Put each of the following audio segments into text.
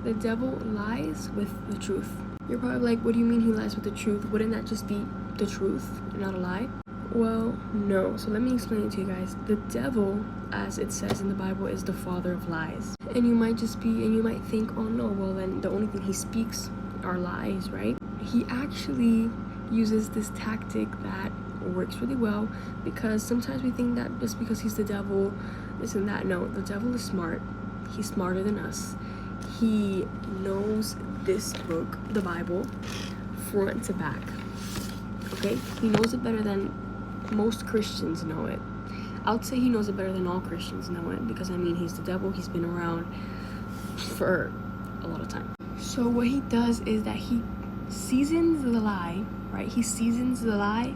the devil lies with the truth. You're probably like, what do you mean he lies with the truth? Wouldn't that just be the truth and not a lie? Well, no. So let me explain it to you guys. The devil, as it says in the Bible, is the father of lies. And you might think, oh no, well then the only thing he speaks are lies, right? He actually uses this tactic that works really well, because sometimes we think that just because he's the devil, this and that. No, the devil is smart. He's smarter than us. He knows this book, the Bible, front to back. Okay? He knows it better than most Christians know it. I would say he knows it better than all Christians know it, because I mean, he's the devil. He's been around for a lot of time. So what he does is that he seasons the lie, right? He seasons the lie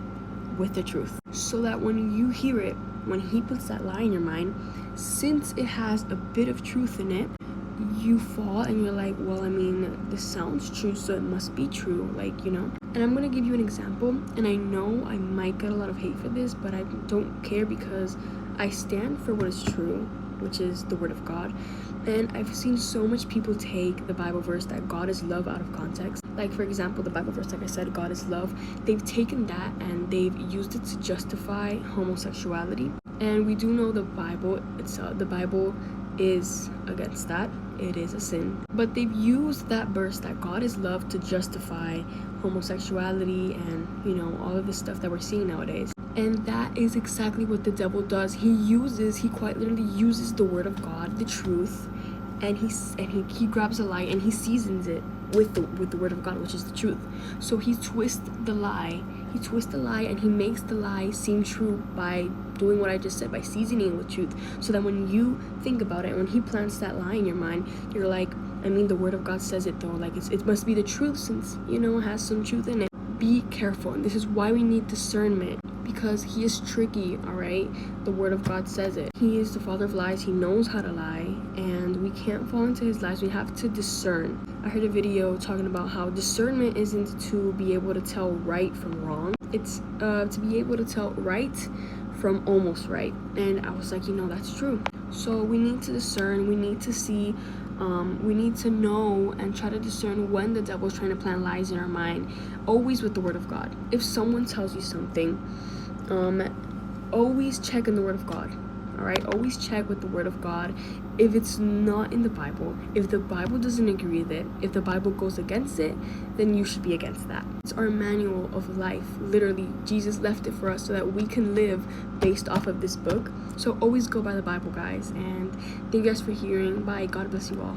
with the truth, so that when you hear it, when he puts that lie in your mind, since it has a bit of truth in it, you fall and you're like, well, I mean, this sounds true, so it must be true, like, you know. And I'm gonna give you an example, and I know I might get a lot of hate for this, but I don't care, because I stand for what is true, which is the word of God. And I've seen so much people take the Bible verse that God is love out of context. Like, for example, the Bible verse, like I said, God is love. They've taken that and they've used it to justify homosexuality. And we do know the Bible is against that. It is a sin. But they've used that verse that God is love to justify homosexuality and, you know, all of this stuff that we're seeing nowadays. And that is exactly what the devil does. He quite literally uses the word of God, the truth, and he grabs a lie and he seasons it with the word of God, which is the truth. So he twists the lie and he makes the lie seem true by doing what I just said, by seasoning it with truth. So that when you think about it, when he plants that lie in your mind, you're like, I mean, the word of God says it though, like it must be the truth, since, you know, it has some truth in it. Be careful, and this is why we need discernment, because he is tricky, all right? The word of God says it. He is the father of lies. He knows how to lie, and we can't fall into his lies. We have to discern. I heard a video talking about how discernment isn't to be able to tell right from wrong. It's to be able to tell right from almost right. And I was like, you know, that's true. So we need to discern. We need to see. We need to know and try to discern when the devil's trying to plant lies in our mind, always with the word of God. If someone tells you something, always check in the word of God. All right, always check with the word of God. If it's not in the Bible, if the Bible doesn't agree with it, if the Bible goes against it, then you should be against that. It's our manual of life. Literally, Jesus left it for us so that we can live based off of this book. So always go by the Bible, guys. And thank you guys for hearing. Bye. God bless you all.